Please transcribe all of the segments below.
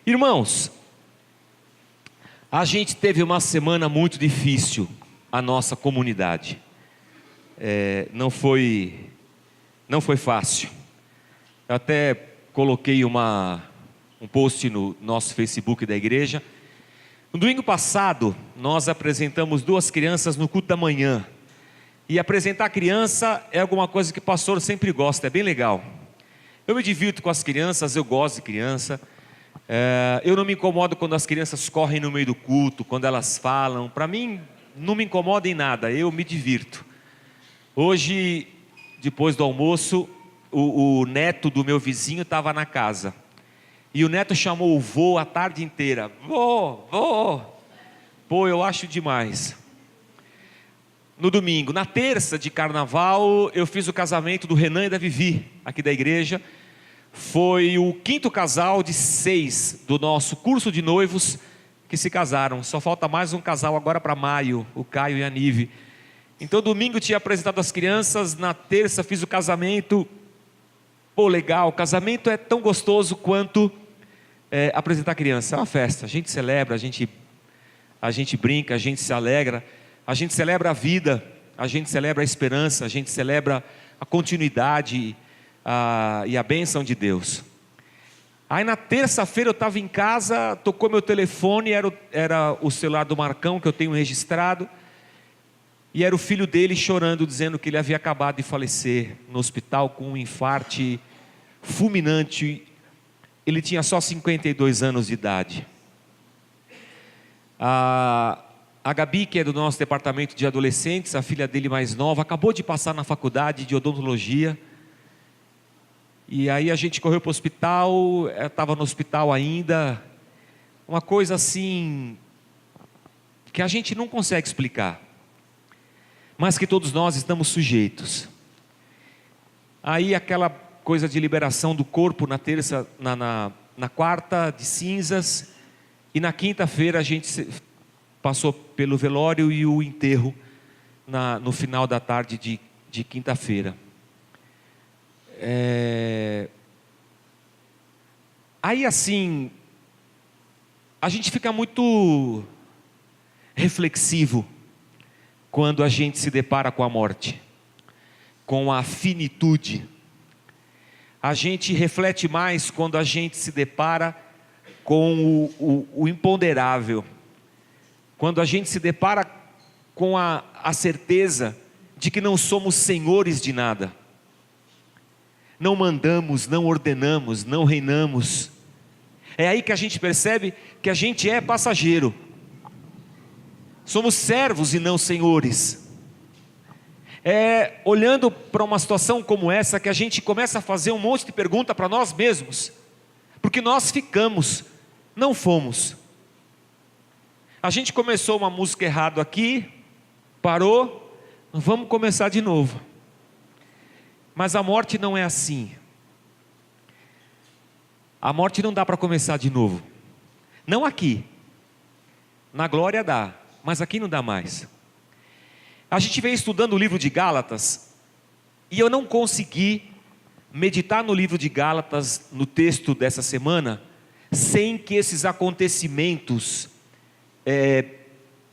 Irmãos, a gente teve uma semana muito difícil, a nossa comunidade. Não foi fácil. Eu até coloquei um post no nosso Facebook da igreja. No domingo passado, nós apresentamos 2 crianças no culto da manhã. E apresentar criança é alguma coisa que o pastor sempre gosta, é bem legal. Eu me divirto com as crianças, eu gosto de criança. Eu não me incomodo quando as crianças correm no meio do culto, quando elas falam. Para mim, não me incomoda em nada, eu me divirto. Hoje, depois do almoço, o neto do meu vizinho estava na casa. E o neto chamou o vô a tarde inteira. Vô. Pô, eu acho demais. No domingo, na terça de carnaval, eu fiz o casamento do Renan e da Vivi, aqui da igreja. Foi o 5º casal de 6 do nosso curso de noivos que se casaram. Só falta mais um casal agora para maio, o Caio e a Nive. Então domingo eu tinha apresentado as crianças, na terça fiz o casamento. Pô, legal, o casamento é tão gostoso quanto apresentar criança. É uma festa, a gente celebra, a gente brinca, a gente se alegra. A gente celebra a vida, a gente celebra a esperança, a gente celebra a continuidade e a bênção de Deus. Aí na terça-feira eu estava em casa, tocou meu telefone, era o celular do Marcão que eu tenho registrado. E era o filho dele chorando, dizendo que ele havia acabado de falecer no hospital com um infarto fulminante. Ele tinha só 52 anos de idade. A Gabi, que é do nosso departamento de adolescentes, a filha dele mais nova, acabou de passar na faculdade de odontologia. E aí a gente correu para o hospital, estava no hospital ainda. Uma coisa assim, que a gente não consegue explicar, mas que todos nós estamos sujeitos. Aí aquela coisa de liberação do corpo na terça, na quarta de cinzas, e na quinta-feira a gente passou pelo velório e o enterro no final da tarde de quinta-feira. Aí assim, a gente fica muito reflexivo quando a gente se depara com a morte, com a finitude. A gente reflete mais quando a gente se depara com o imponderável. Quando a gente se depara com a certeza de que não somos senhores de nada. Não mandamos, não ordenamos, não reinamos. É aí que a gente percebe que a gente é passageiro. Somos servos e não senhores. É olhando para uma situação como essa que a gente começa a fazer um monte de pergunta para nós mesmos. Porque nós ficamos, não fomos. A gente começou uma música errado aqui, parou, vamos começar de novo. Mas a morte não é assim. A morte não dá para começar de novo. Não aqui. Na glória dá, mas aqui não dá mais. A gente veio estudando o livro de Gálatas, e eu não consegui meditar no livro de Gálatas, no texto dessa semana, sem que esses acontecimentos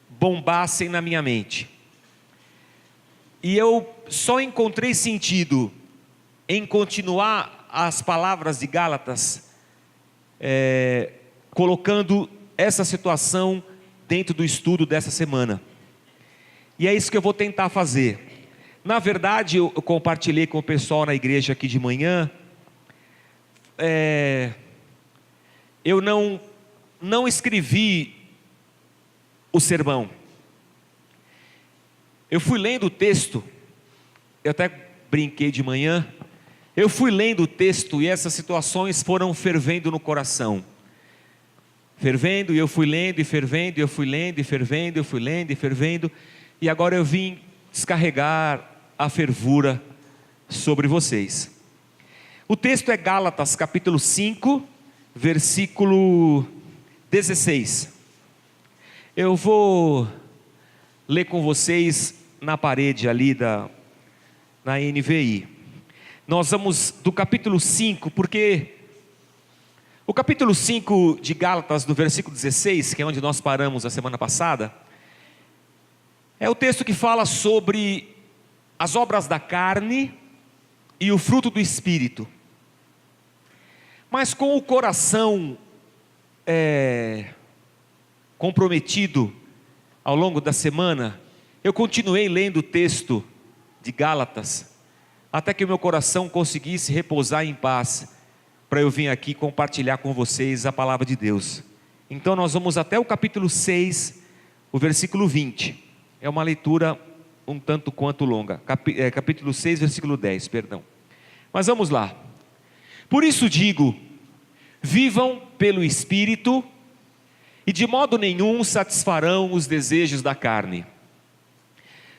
bombassem na minha mente. E eu só encontrei sentido em continuar as palavras de Gálatas, colocando essa situação dentro do estudo dessa semana. E é isso que eu vou tentar fazer. Na verdade, eu compartilhei com o pessoal na igreja aqui de manhã. Eu não escrevi o sermão. Eu fui lendo o texto, eu até brinquei de manhã, eu fui lendo o texto e essas situações foram fervendo no coração. Fervendo, e eu fui lendo e fervendo, e eu fui lendo e fervendo, eu fui lendo e fervendo, e agora eu vim descarregar a fervura sobre vocês. O texto é Gálatas capítulo 5, versículo 16. Eu vou ler com vocês na parede ali na NVI. Nós vamos do capítulo 5, porque O capítulo 5 de Gálatas, no versículo 16, que é onde nós paramos a semana passada, é o texto que fala sobre as obras da carne e o fruto do Espírito. Mas com o coração comprometido ao longo da semana, eu continuei lendo o texto de Gálatas, até que o meu coração conseguisse repousar em paz, para eu vir aqui compartilhar com vocês a palavra de Deus. Então nós vamos até o capítulo 6, o versículo 20, é uma leitura um tanto quanto longa, capítulo 6, versículo 10, perdão. Mas vamos lá. Por isso digo, vivam pelo Espírito, e de modo nenhum satisfarão os desejos da carne.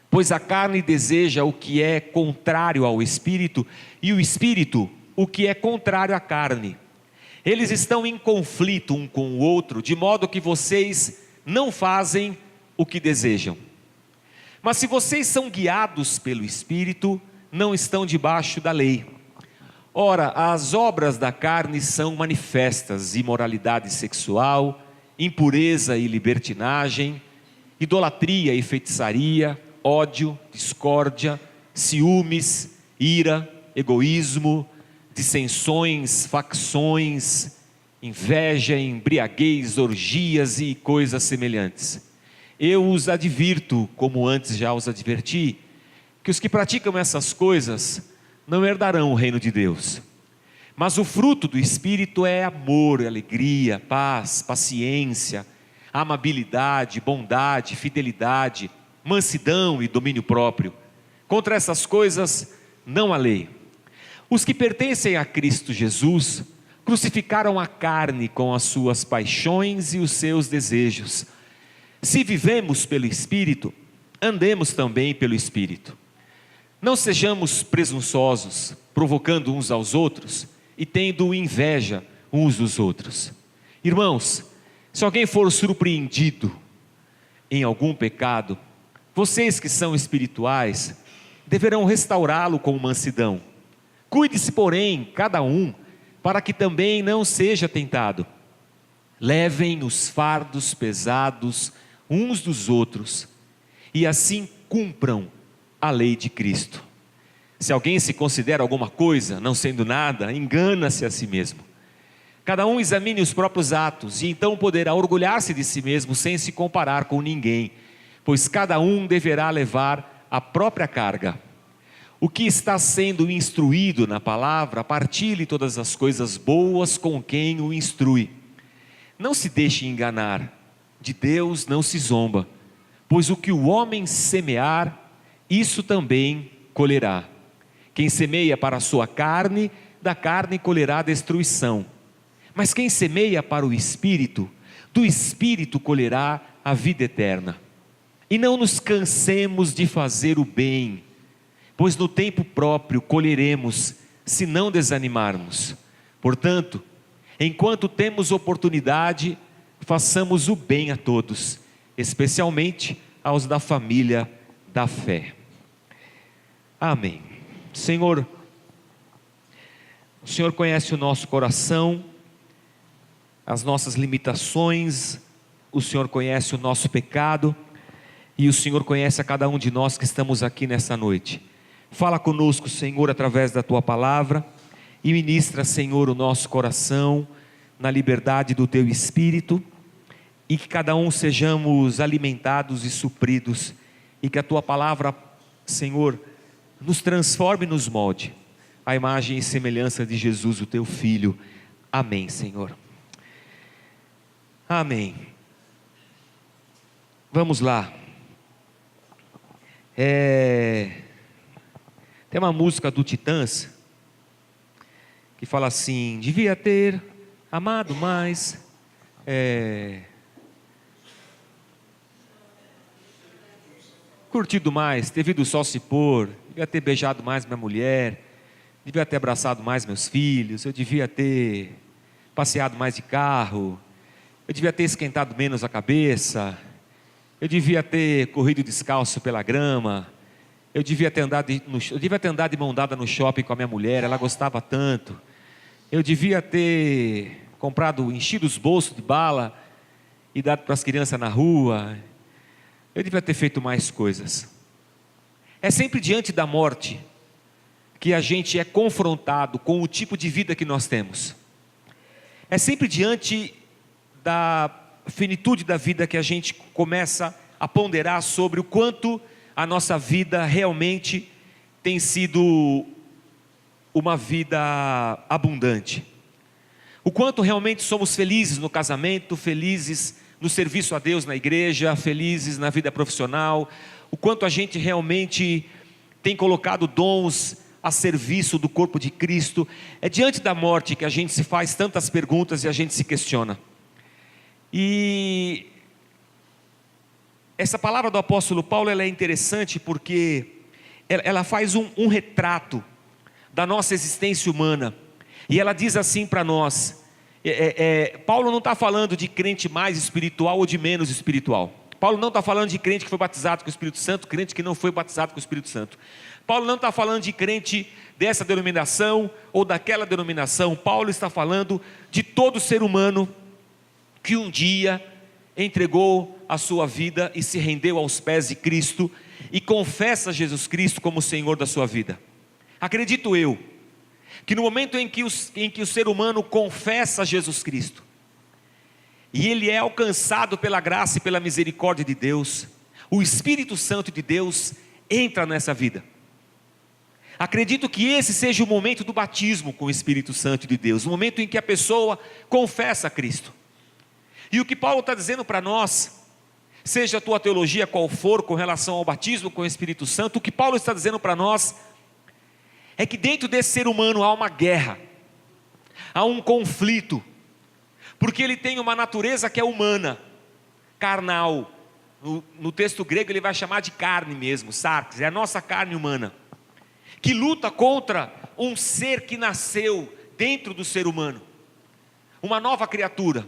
Pois a carne deseja o que é contrário ao Espírito, e o Espírito o que é contrário à carne. Eles estão em conflito um com o outro, de modo que vocês não fazem o que desejam. Mas se vocês são guiados pelo Espírito, não estão debaixo da lei. Ora, as obras da carne são manifestas: imoralidade sexual, impureza e libertinagem, idolatria e feitiçaria, ódio, discórdia, ciúmes, ira, egoísmo, dissensões, facções, inveja, embriaguez, orgias e coisas semelhantes. Eu os advirto, como antes já os adverti, que os que praticam essas coisas não herdarão o reino de Deus. Mas o fruto do Espírito é amor, alegria, paz, paciência, amabilidade, bondade, fidelidade, mansidão e domínio próprio. Contra essas coisas não há lei. Os que pertencem a Cristo Jesus crucificaram a carne com as suas paixões e os seus desejos. Se vivemos pelo Espírito, andemos também pelo Espírito. Não sejamos presunçosos, provocando uns aos outros e tendo inveja uns dos outros. Irmãos, se alguém for surpreendido em algum pecado, vocês que são espirituais deverão restaurá-lo com mansidão. Cuide-se, porém, cada um, para que também não seja tentado. Levem os fardos pesados uns dos outros, e assim cumpram a lei de Cristo. Se alguém se considera alguma coisa, não sendo nada, engana-se a si mesmo. Cada um examine os próprios atos, e então poderá orgulhar-se de si mesmo, sem se comparar com ninguém, pois cada um deverá levar a própria carga. O que está sendo instruído na palavra, partilhe todas as coisas boas com quem o instrui. Não se deixe enganar, de Deus não se zomba, pois o que o homem semear, isso também colherá. Quem semeia para a sua carne, da carne colherá destruição. Mas quem semeia para o Espírito, do Espírito colherá a vida eterna. E não nos cansemos de fazer o bem, pois no tempo próprio colheremos, se não desanimarmos. Portanto, enquanto temos oportunidade, façamos o bem a todos, especialmente aos da família da fé. Amém. Senhor, o Senhor conhece o nosso coração, as nossas limitações, o Senhor conhece o nosso pecado, e o Senhor conhece a cada um de nós que estamos aqui nessa noite. Fala conosco, Senhor, através da Tua palavra, e ministra, Senhor, o nosso coração, na liberdade do Teu Espírito, e que cada um sejamos alimentados e supridos, e que a Tua palavra, Senhor, nos transforme e nos molde, a imagem e semelhança de Jesus, o Teu Filho. Amém, Senhor. Amém. Vamos lá. Tem uma música do Titãs que fala assim: devia ter amado mais, curtido mais, ter visto o sol se pôr, devia ter beijado mais minha mulher, devia ter abraçado mais meus filhos, eu devia ter passeado mais de carro, eu devia ter esquentado menos a cabeça, eu devia ter corrido descalço pela grama, eu devia ter andado de mão dada no shopping com a minha mulher, ela gostava tanto, eu devia ter comprado, enchido os bolsos de bala e dado para as crianças na rua. Eu devia ter feito mais coisas. É sempre diante da morte que a gente é confrontado com o tipo de vida que nós temos. É sempre diante da finitude da vida que a gente começa a ponderar sobre o quanto a nossa vida realmente tem sido uma vida abundante. O quanto realmente somos felizes no casamento, felizes no serviço a Deus na igreja, felizes na vida profissional. O quanto a gente realmente tem colocado dons a serviço do corpo de Cristo. É diante da morte que a gente se faz tantas perguntas e a gente se questiona. E essa palavra do apóstolo Paulo, ela é interessante porque ela faz um retrato da nossa existência humana. E ela diz assim para nós, Paulo não está falando de crente mais espiritual ou de menos espiritual. Paulo não está falando de crente que foi batizado com o Espírito Santo, crente que não foi batizado com o Espírito Santo. Paulo não está falando de crente dessa denominação ou daquela denominação. Paulo está falando de todo ser humano que um dia entregou a sua vida e se rendeu aos pés de Cristo e confessa Jesus Cristo como o Senhor da sua vida. Acredito eu que no momento em que o ser humano confessa Jesus Cristo e ele é alcançado pela graça e pela misericórdia de Deus, o Espírito Santo de Deus entra nessa vida. Acredito que esse seja o momento do batismo com o Espírito Santo de Deus, o momento em que a pessoa confessa a Cristo. E o que Paulo está dizendo para nós, seja a tua teologia qual for com relação ao batismo com o Espírito Santo, o que Paulo está dizendo para nós é que dentro desse ser humano há uma guerra, há um conflito, porque ele tem uma natureza que é humana, carnal. No texto grego ele vai chamar de carne mesmo, sarx, é a nossa carne humana, que luta contra um ser que nasceu dentro do ser humano, uma nova criatura,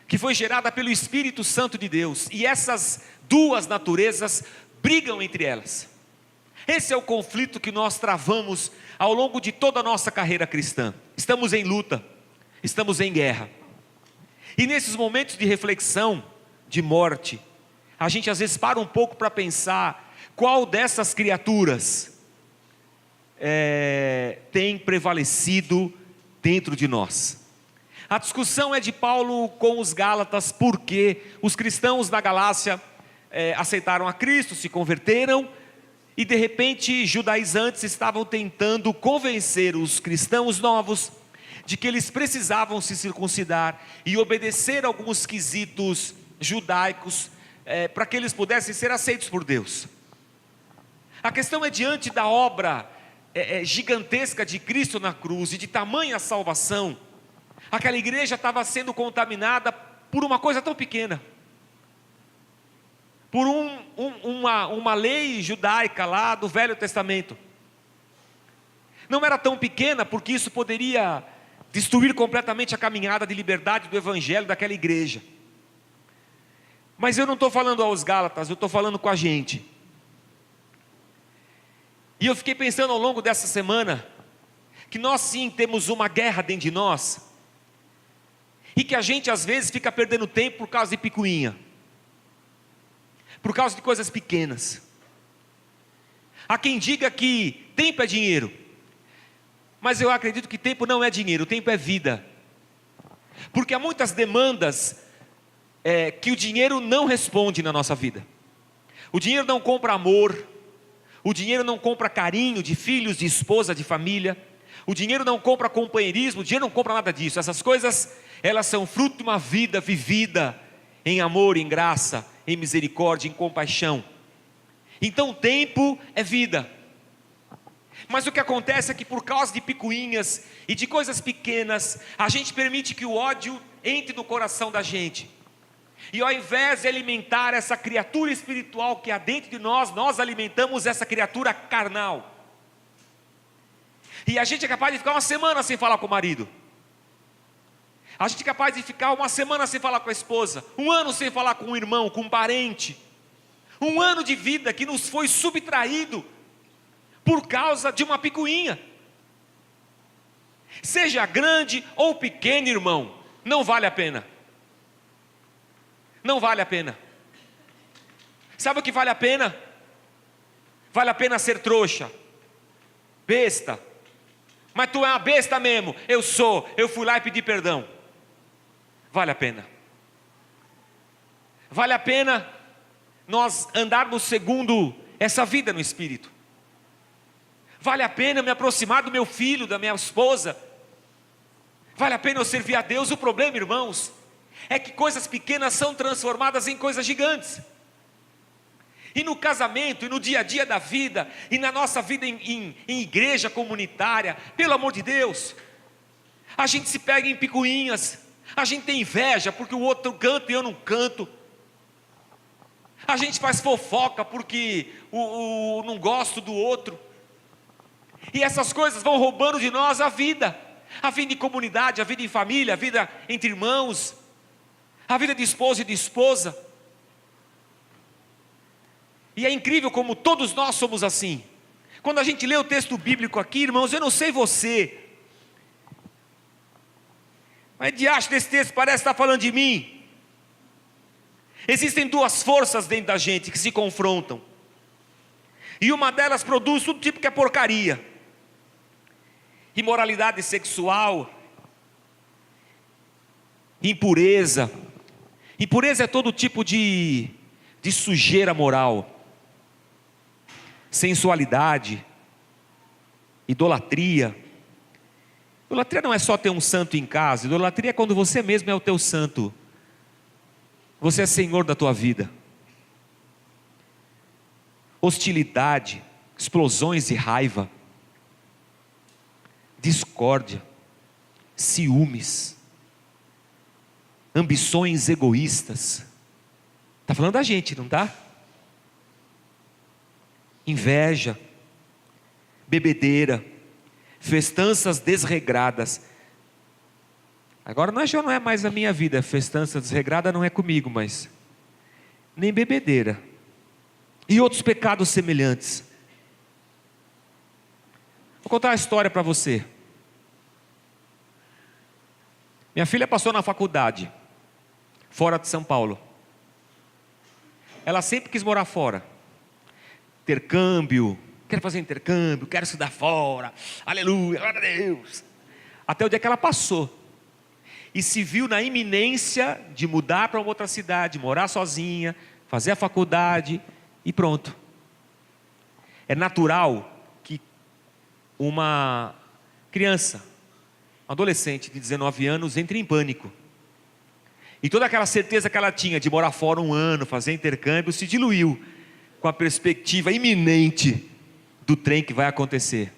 que foi gerada pelo Espírito Santo de Deus, e essas duas naturezas brigam entre elas. Esse é o conflito que nós travamos ao longo de toda a nossa carreira cristã. Estamos em luta, estamos em guerra. E nesses momentos de reflexão, de morte, a gente às vezes para um pouco para pensar qual dessas criaturas tem prevalecido dentro de nós. A discussão é de Paulo com os Gálatas, porque os cristãos da Galácia aceitaram a Cristo, se converteram, e de repente judaizantes estavam tentando convencer os cristãos novos de que eles precisavam se circuncidar e obedecer alguns quesitos judaicos para que eles pudessem ser aceitos por Deus. A questão é diante da obra gigantesca de Cristo na cruz e de tamanha salvação, aquela igreja estava sendo contaminada por uma coisa tão pequena, por uma lei judaica lá do Velho Testamento. Não era tão pequena porque isso poderia destruir completamente a caminhada de liberdade do Evangelho daquela igreja. Mas eu não estou falando aos Gálatas, eu estou falando com a gente. E eu fiquei pensando ao longo dessa semana, que nós sim temos uma guerra dentro de nós, e que a gente às vezes fica perdendo tempo por causa de picuinha, por causa de coisas pequenas. Há quem diga que tempo é dinheiro, mas eu acredito que tempo não é dinheiro, tempo é vida. Porque há muitas demandas que o dinheiro não responde na nossa vida. O dinheiro não compra amor, o dinheiro não compra carinho de filhos, de esposa, de família, o dinheiro não compra companheirismo, o dinheiro não compra nada disso. Essas coisas, elas são fruto de uma vida vivida em amor, em graça, em misericórdia, em compaixão. Então tempo é vida. Mas o que acontece é que por causa de picuinhas e de coisas pequenas, a gente permite que o ódio entre no coração da gente. E ao invés de alimentar essa criatura espiritual que há dentro de nós, nós alimentamos essa criatura carnal. E a gente é capaz de ficar uma semana sem falar com o marido. A gente é capaz de ficar uma semana sem falar com a esposa, um ano sem falar com um irmão, com um parente. Um ano de vida que nos foi subtraído por causa de uma picuinha. Seja grande ou pequeno, irmão, não vale a pena. Não vale a pena. Sabe o que vale a pena? Vale a pena ser trouxa, besta. Mas tu é uma besta mesmo. Eu sou, eu fui lá e pedi perdão. Vale a pena. Vale a pena nós andarmos segundo essa vida no Espírito. Vale a pena eu me aproximar do meu filho, da minha esposa. Vale a pena eu servir a Deus. O problema, irmãos, é que coisas pequenas são transformadas em coisas gigantes. E no casamento, e no dia a dia da vida, e na nossa vida em igreja comunitária, pelo amor de Deus, a gente se pega em picuinhas, a gente tem inveja porque o outro canta e eu não canto, a gente faz fofoca porque não gosto do outro, e essas coisas vão roubando de nós a vida em comunidade, a vida em família, a vida entre irmãos, a vida de esposo e de esposa. E é incrível como todos nós somos assim. Quando a gente lê o texto bíblico aqui, irmãos, eu não sei você, mas diante desse texto parece estar falando de mim. Existem duas forças dentro da gente que se confrontam, e uma delas produz tudo tipo que é porcaria: imoralidade sexual, impureza. Impureza é todo tipo de sujeira moral, sensualidade, idolatria. Idolatria não é só ter um santo em casa. Idolatria é quando você mesmo é o teu santo. Você é senhor da tua vida. Hostilidade, explosões de raiva, discórdia, ciúmes, ambições egoístas. Está falando da gente, não está? Inveja, bebedeira, festanças desregradas. Agora já não é mais a minha vida. Festança desregrada não é comigo, mas nem bebedeira e outros pecados semelhantes. Vou contar uma história para você. Minha filha passou na faculdade fora de São Paulo. Ela sempre quis morar fora. Intercâmbio, quero fazer intercâmbio, quero estudar fora, aleluia, glória a Deus. Até o dia que ela passou e se viu na iminência de mudar para uma outra cidade, morar sozinha, fazer a faculdade e pronto. É natural que uma criança, um adolescente de 19 anos entre em pânico. E toda aquela certeza que ela tinha de morar fora um ano, fazer intercâmbio, se diluiu com a perspectiva iminente do trem que vai acontecer.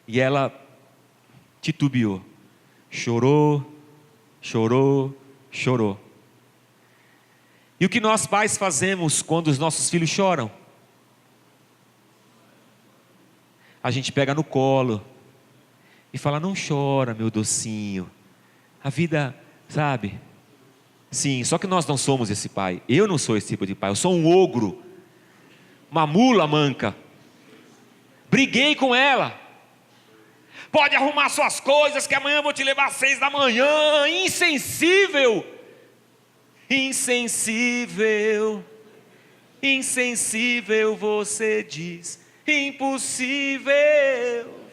E ela titubeou, chorou, chorou, chorou. E o que nós pais fazemos quando os nossos filhos choram? A gente pega no colo e fala: não chora, meu docinho, a vida, sabe? Sim, só que nós não somos esse pai. Eu não sou esse tipo de pai. Eu sou um ogro, uma mula manca. Briguei com ela. Pode arrumar suas coisas que amanhã eu vou te levar às 6 da manhã. Insensível. Insensível. Insensível, você diz. Impossível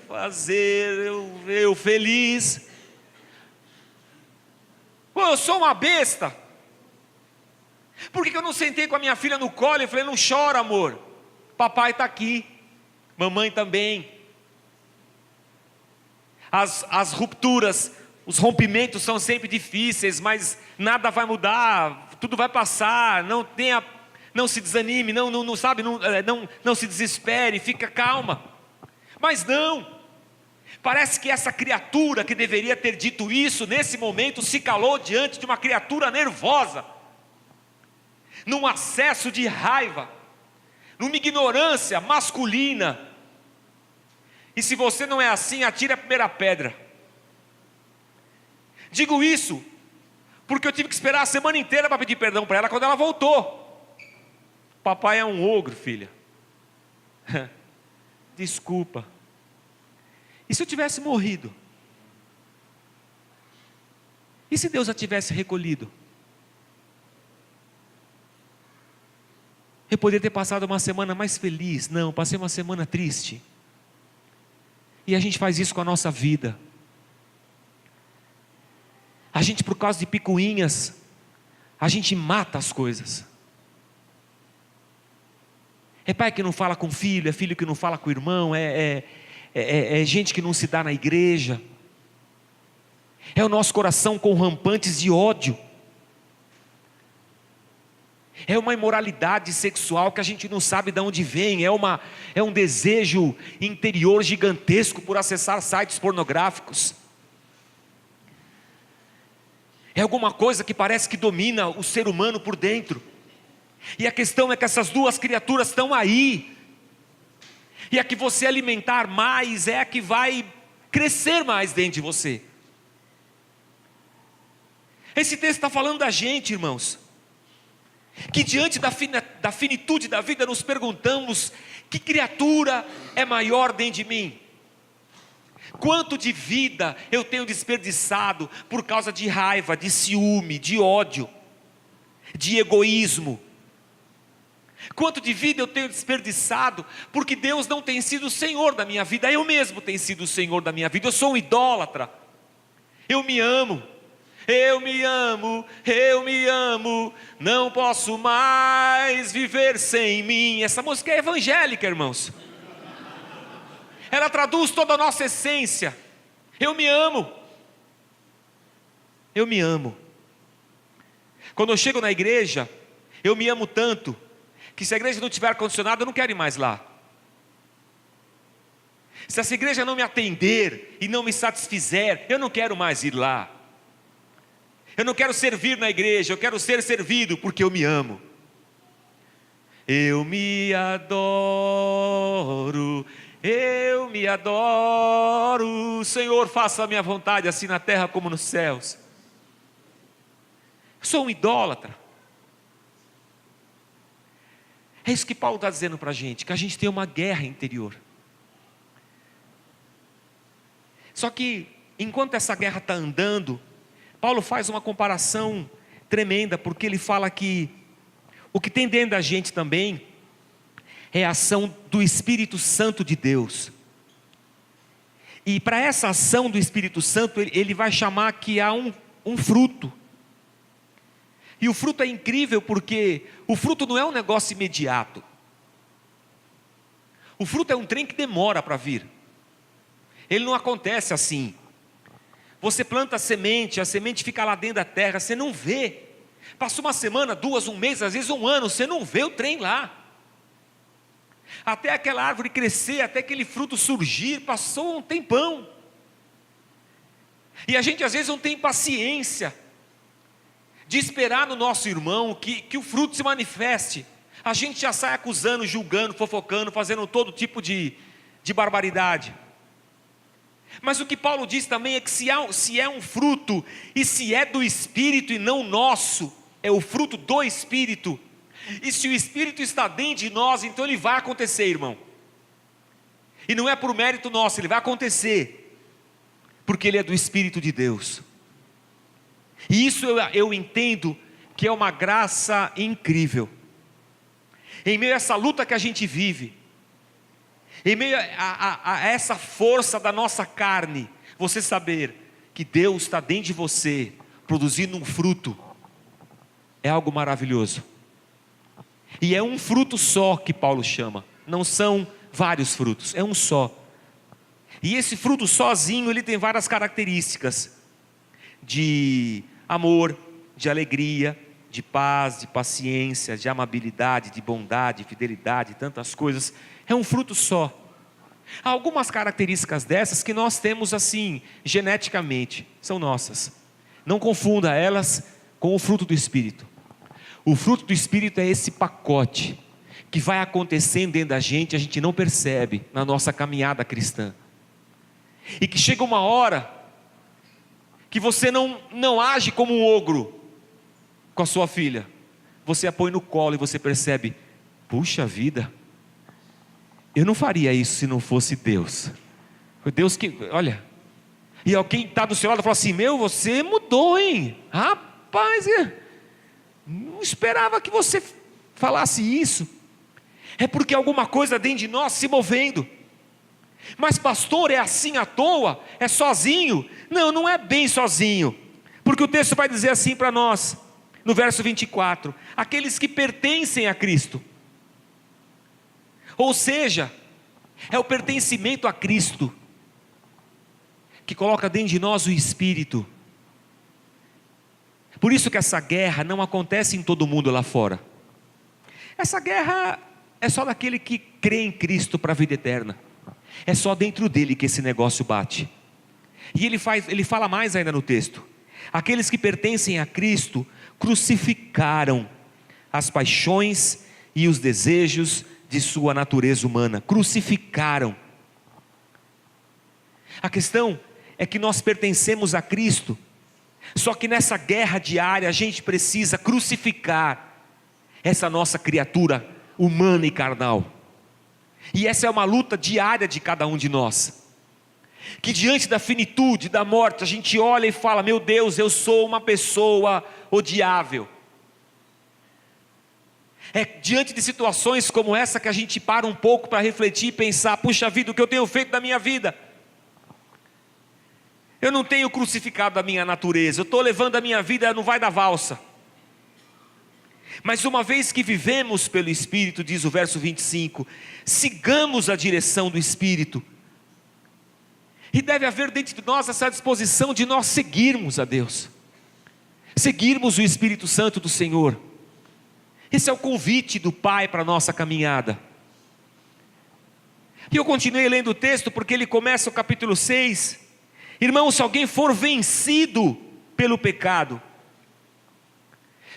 fazer eu feliz. Pô, eu sou uma besta. Por que eu não sentei com a minha filha no colo e falei: não chora, amor, papai está aqui, mamãe também. As rupturas, os rompimentos são sempre difíceis, mas nada vai mudar, tudo vai passar. Não se desanime, não se desespere, fica calma. Mas não. Parece que essa criatura que deveria ter dito isso, nesse momento, se calou diante de uma criatura nervosa, num acesso de raiva, numa ignorância masculina. E se você não é assim, atire a primeira pedra. Digo isso porque eu tive que esperar a semana inteira para pedir perdão para ela quando ela voltou. Papai é um ogro, filha. Desculpa. E se eu tivesse morrido? E se Deus a tivesse recolhido? Eu poderia ter passado uma semana mais feliz. Não, passei uma semana triste. E a gente faz isso com a nossa vida. A gente, por causa de picuinhas, a gente mata as coisas. É pai que não fala com filho, é filho que não fala com o irmão, é gente que não se dá na igreja. É o nosso coração com rampantes de ódio. É uma imoralidade sexual que a gente não sabe de onde vem. É um desejo interior gigantesco por acessar sites pornográficos. É alguma coisa que parece que domina o ser humano por dentro. E a questão é que essas duas criaturas estão aí. E a que você alimentar mais é a que vai crescer mais dentro de você. Esse texto está falando da gente, irmãos, que diante da finitude da vida nos perguntamos: que criatura é maior dentro de mim? Quanto de vida eu tenho desperdiçado por causa de raiva, de ciúme, de ódio, de egoísmo? Quanto de vida eu tenho desperdiçado porque Deus não tem sido o Senhor da minha vida? Eu mesmo tenho sido o Senhor da minha vida. Eu sou um idólatra. Eu me amo. Eu me amo, eu me amo, não posso mais viver sem mim. Essa música é evangélica, irmãos. Ela traduz toda a nossa essência. Eu me amo. Eu me amo. Quando eu chego na igreja, eu me amo tanto, que se a igreja não tiver ar-condicionado, eu não quero ir mais lá. Se essa igreja não me atender e não me satisfizer, eu não quero mais ir lá. Eu não quero servir na igreja, eu quero ser servido, porque eu me amo. Eu me adoro, Senhor, faça a minha vontade, assim na terra como nos céus. Eu sou um idólatra. É isso que Paulo está dizendo para a gente, que a gente tem uma guerra interior. Só que, enquanto essa guerra está andando, Paulo faz uma comparação tremenda, porque ele fala que o que tem dentro da gente também é a ação do Espírito Santo de Deus. E para essa ação do Espírito Santo, ele vai chamar que há um fruto. E o fruto é incrível porque o fruto não é um negócio imediato. O fruto é um trem que demora para vir. Ele não acontece assim. Você planta a semente fica lá dentro da terra, você não vê. Passou uma semana, duas, um mês, às vezes um ano, você não vê o trem lá. Até aquela árvore crescer, até aquele fruto surgir, passou um tempão. E a gente às vezes não tem paciência de esperar no nosso irmão que o fruto se manifeste. A gente já sai acusando, julgando, fofocando, fazendo todo tipo de barbaridade. Mas o que Paulo diz também é que se é um fruto, e se é do Espírito e não nosso, é o fruto do Espírito, e se o Espírito está dentro de nós, então ele vai acontecer, irmão. E não é por mérito nosso, ele vai acontecer, porque ele é do Espírito de Deus. E isso eu entendo que é uma graça incrível. Em meio a essa luta que a gente vive, em meio a essa força da nossa carne, você saber que Deus está dentro de você, produzindo um fruto, é algo maravilhoso. E é um fruto só que Paulo chama, não são vários frutos, é um só. E esse fruto sozinho, ele tem várias características, de amor, de alegria, de paz, de paciência, de amabilidade, de bondade, fidelidade, tantas coisas. É um fruto só. Há algumas características dessas que nós temos assim, geneticamente, são nossas. Não confunda elas com o fruto do Espírito. O fruto do Espírito é esse pacote que vai acontecendo dentro da gente, a gente não percebe na nossa caminhada cristã. E que chega uma hora que você não age como um ogro com a sua filha. Você a põe no colo e você percebe: puxa vida, eu não faria isso se não fosse Deus. Foi Deus que, olha. E alguém está do seu lado e fala assim: meu, você mudou, hein? Rapaz, não esperava que você falasse isso. É porque alguma coisa dentro de nós se movendo. Mas pastor, é assim à toa? É sozinho? Não, não é bem sozinho. Porque o texto vai dizer assim para nós, no verso 24: aqueles que pertencem a Cristo. Ou seja, é o pertencimento a Cristo que coloca dentro de nós o Espírito. Por isso que essa guerra não acontece em todo mundo lá fora. Essa guerra é só daquele que crê em Cristo para a vida eterna. É só dentro dele que esse negócio bate. E ele fala mais ainda no texto: aqueles que pertencem a Cristo crucificaram as paixões e os desejos de sua natureza humana. Crucificaram. A questão é que nós pertencemos a Cristo, só que nessa guerra diária a gente precisa crucificar essa nossa criatura humana e carnal. E essa é uma luta diária de cada um de nós, que diante da finitude, da morte, a gente olha e fala: meu Deus, eu sou uma pessoa odiável. É diante de situações como essa que a gente para um pouco para refletir e pensar: puxa vida, o que eu tenho feito da minha vida? Eu não tenho crucificado a minha natureza, eu estou levando a minha vida, não vai dar valsa. Mas uma vez que vivemos pelo Espírito, diz o verso 25, sigamos a direção do Espírito. E deve haver dentro de nós essa disposição de nós seguirmos a Deus, seguirmos o Espírito Santo do Senhor. Esse é o convite do Pai para a nossa caminhada. E eu continuei lendo o texto porque ele começa o capítulo 6. Irmãos, se alguém for vencido pelo pecado,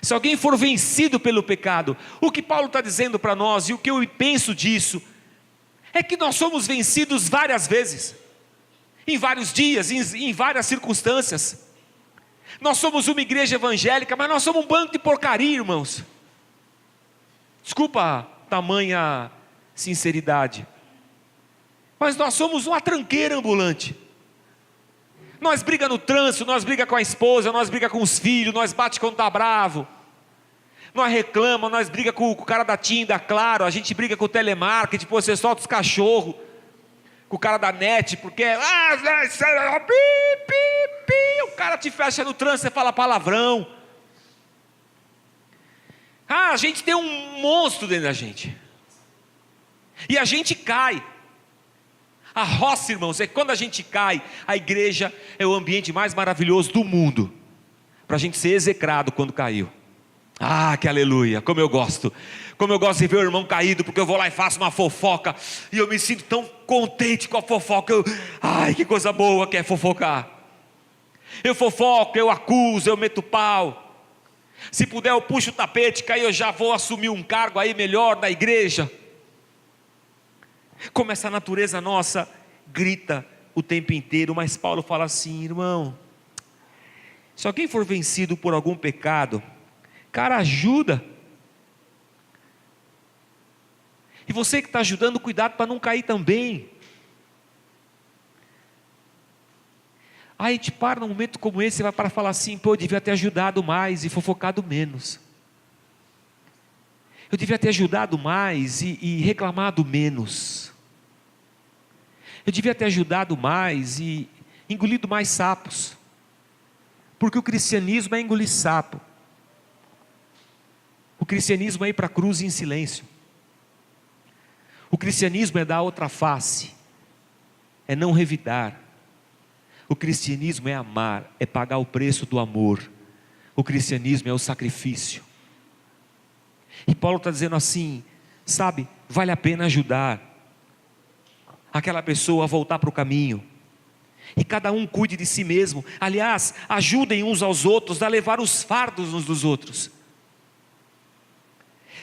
se alguém for vencido pelo pecado, o que Paulo está dizendo para nós, e o que eu penso disso, é que nós somos vencidos várias vezes, em vários dias, em várias circunstâncias. Nós somos uma igreja evangélica, mas nós somos um bando de porcaria, irmãos. Desculpa a tamanha sinceridade, mas nós somos uma tranqueira ambulante. Nós briga no trânsito, nós briga com a esposa, nós briga com os filhos, nós bate quando está bravo, nós reclama, nós briga com o cara da TIM, da Claro, a gente briga com o telemarketing, depois você solta os cachorros, com o cara da NET, porque o cara te fecha no trânsito, você fala palavrão. A gente tem um monstro dentro da gente, e a gente cai. A roça, irmãos, é quando a gente cai, a igreja é o ambiente mais maravilhoso do mundo, para a gente ser execrado quando caiu. Que aleluia, como eu gosto de ver o irmão caído, porque eu vou lá e faço uma fofoca, e eu me sinto tão contente com a fofoca, que coisa boa que é fofocar. Eu fofoco, eu acuso, eu meto pau, se puder eu puxo o tapete, que aí eu já vou assumir um cargo aí melhor na igreja. Como essa natureza nossa grita o tempo inteiro, mas Paulo fala assim: irmão, se alguém for vencido por algum pecado, cara, ajuda. E você que está ajudando, cuidado para não cair também. Aí a gente para num momento como esse, vai para falar assim: pô, eu devia ter ajudado mais e fofocado menos. Eu devia ter ajudado mais e reclamado menos. Eu devia ter ajudado mais e engolido mais sapos. Porque o cristianismo é engolir sapo. O cristianismo é ir para a cruz em silêncio. O cristianismo é dar outra face. É não revidar. O cristianismo é amar, é pagar o preço do amor. O cristianismo é o sacrifício. E Paulo está dizendo assim, sabe, vale a pena ajudar aquela pessoa a voltar para o caminho. E cada um cuide de si mesmo. Aliás, ajudem uns aos outros a levar os fardos uns dos outros.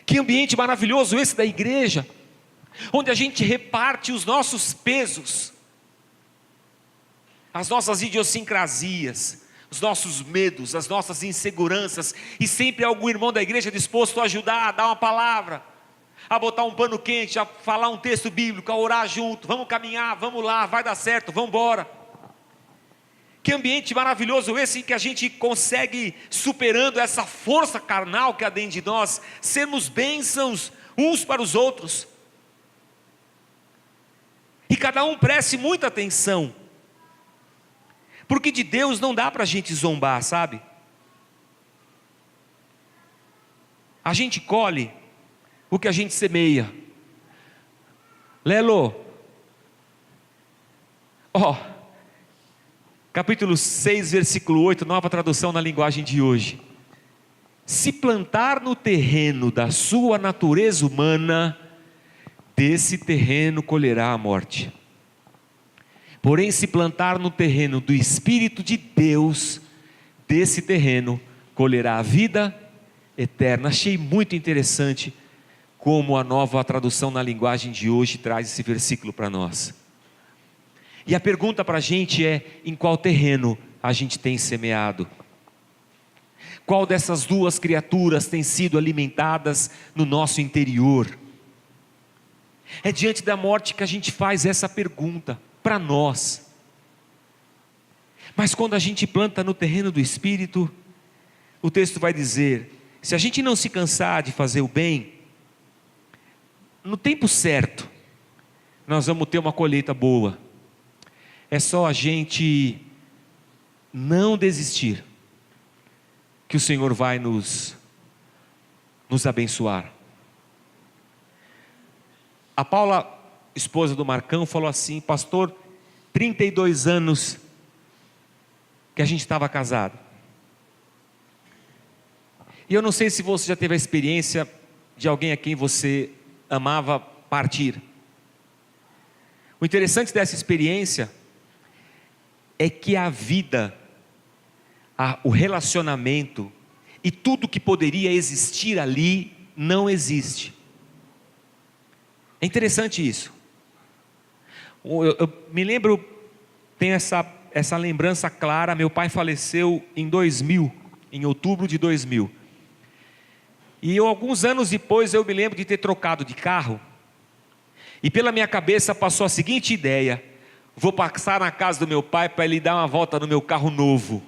Que ambiente maravilhoso esse da igreja, onde a gente reparte os nossos pesos, as nossas idiosincrasias, os nossos medos, as nossas inseguranças, e sempre há algum irmão da igreja disposto a ajudar, a dar uma palavra, a botar um pano quente, a falar um texto bíblico, a orar junto, vamos caminhar, vamos lá, vai dar certo, vamos embora. Que ambiente maravilhoso esse em que a gente consegue, superando essa força carnal que há dentro de nós, sermos bênçãos uns para os outros. E cada um preste muita atenção, porque de Deus não dá para a gente zombar, sabe? A gente colhe o que a gente semeia. Lelo, capítulo 6, versículo 8, nova tradução na linguagem de hoje. Se plantar no terreno da sua natureza humana, desse terreno colherá a morte. Porém, se plantar no terreno do Espírito de Deus, desse terreno colherá a vida eterna. Achei muito interessante como a nova tradução na linguagem de hoje traz esse versículo para nós. E a pergunta para a gente é: em qual terreno a gente tem semeado? Qual dessas duas criaturas tem sido alimentadas no nosso interior? É diante da morte que a gente faz essa pergunta para nós. Mas quando a gente planta no terreno do Espírito, o texto vai dizer: se a gente não se cansar de fazer o bem, no tempo certo, nós vamos ter uma colheita boa. É só a gente não desistir, que o Senhor vai nos abençoar. A Paula, esposa do Marcão, falou assim: pastor, 32 anos que a gente estava casado. E eu não sei se você já teve a experiência de alguém a quem você amava partir. O interessante dessa experiência é que a vida, o relacionamento e tudo que poderia existir ali não existe. É interessante isso. Eu me lembro, tenho essa lembrança clara. Meu pai faleceu em 2000, em outubro de 2000. E alguns anos depois eu me lembro de ter trocado de carro. E pela minha cabeça passou a seguinte ideia: vou passar na casa do meu pai para ele dar uma volta no meu carro novo.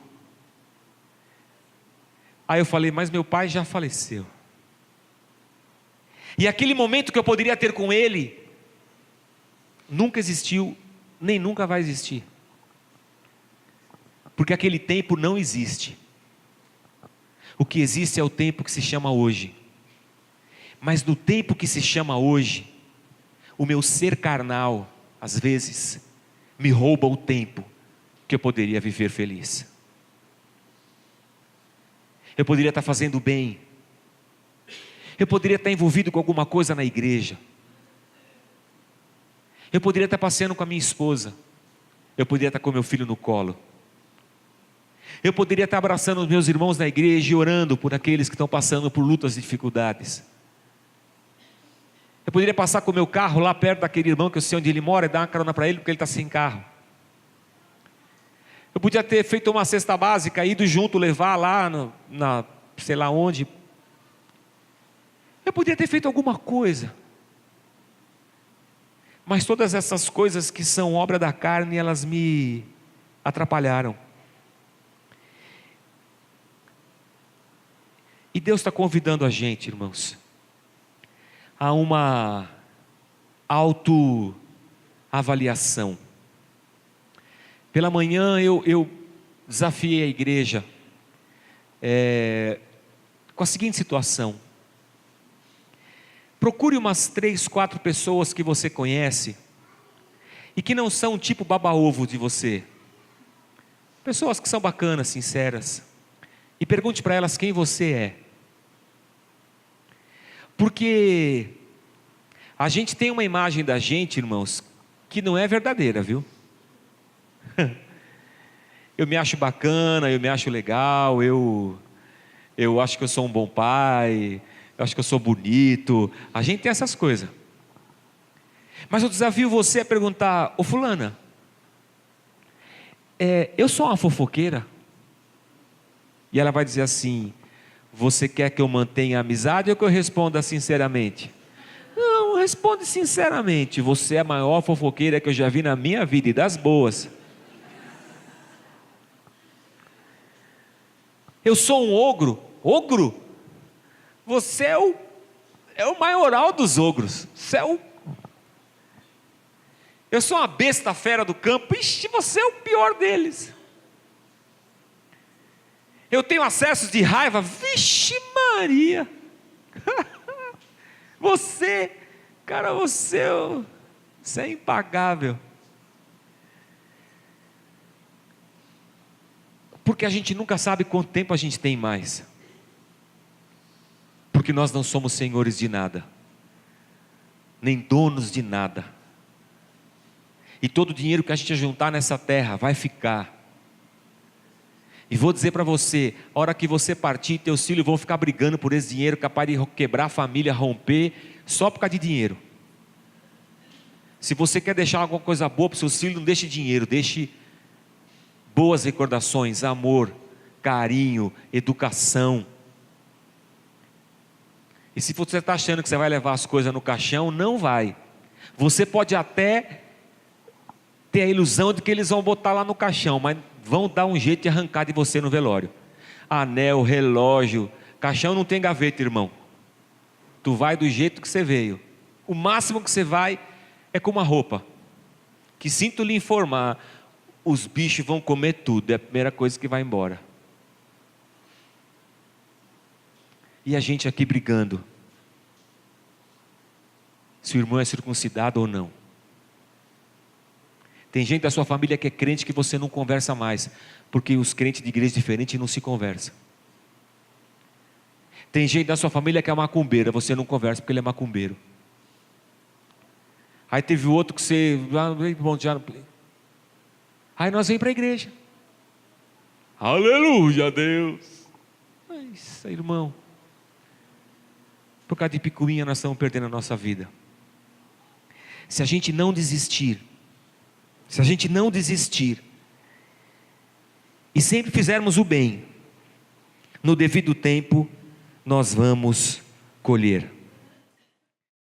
Aí eu falei: mas meu pai já faleceu. E aquele momento que eu poderia ter com ele, nunca existiu, nem nunca vai existir. Porque aquele tempo não existe. O que existe é o tempo que se chama hoje. Mas no tempo que se chama hoje, o meu ser carnal, às vezes, me rouba o tempo que eu poderia viver feliz. Eu poderia estar fazendo bem. Eu poderia estar envolvido com alguma coisa na igreja. Eu poderia estar passeando com a minha esposa. Eu poderia estar com meu filho no colo. Eu poderia estar abraçando os meus irmãos na igreja e orando por aqueles que estão passando por lutas e dificuldades. Eu poderia passar com o meu carro lá perto daquele irmão que eu sei onde ele mora e dar uma carona para ele porque ele está sem carro. Eu podia ter feito uma cesta básica, ido junto, levar lá, sei lá onde. Eu podia ter feito alguma coisa. Mas todas essas coisas que são obra da carne, elas me atrapalharam. E Deus está convidando a gente, irmãos, a uma autoavaliação. Pela manhã eu desafiei a igreja com a seguinte situação: procure umas 3, 4 pessoas que você conhece e que não são tipo baba-ovo de você, pessoas que são bacanas, sinceras, e pergunte para elas quem você é. Porque a gente tem uma imagem da gente, irmãos, que não é verdadeira, viu? Eu me acho bacana, eu me acho legal, eu acho que eu sou um bom pai, eu acho que eu sou bonito. A gente tem essas coisas. Mas eu desafio você a perguntar: ô fulana, eu sou uma fofoqueira? E ela vai dizer assim: você quer que eu mantenha a amizade ou que eu responda sinceramente? responde sinceramente. Você é a maior fofoqueira que eu já vi na minha vida, e das boas. Eu sou um ogro. Ogro? Você é o maioral dos ogros. Você é Eu sou uma besta fera do campo. Ixi, você é o pior deles. Eu tenho acessos de raiva. Vixe Maria. Você é impagável. Porque a gente nunca sabe quanto tempo a gente tem mais. Porque nós não somos senhores de nada, nem donos de nada. E todo o dinheiro que a gente juntar nessa terra vai ficar. E vou dizer para você, a hora que você partir, teus filhos vão ficar brigando por esse dinheiro, capaz de quebrar a família, romper, só por causa de dinheiro. Se você quer deixar alguma coisa boa para os seus filhos, não deixe dinheiro, deixe boas recordações, amor, carinho, educação. E se você está achando que você vai levar as coisas no caixão, não vai. Você pode até ter a ilusão de que eles vão botar lá no caixão, mas vão dar um jeito de arrancar de você no velório. Anel, relógio, caixão não tem gaveta, irmão. Tu vai do jeito que você veio. O máximo que você vai é com uma roupa. Que sinto lhe informar, os bichos vão comer tudo, é a primeira coisa que vai embora. E a gente aqui brigando. Se o irmão é circuncidado ou não. Tem gente da sua família que é crente que você não conversa mais, porque os crentes de igreja diferente não se conversam. Tem gente da sua família que é macumbeira, você não conversa porque ele é macumbeiro. Aí teve outro que você... Aí nós vamos para a igreja. Aleluia, Deus. Mas, irmão, por causa de picuinha nós estamos perdendo a nossa vida. Se a gente não desistir, e sempre fizermos o bem, no devido tempo, nós vamos colher.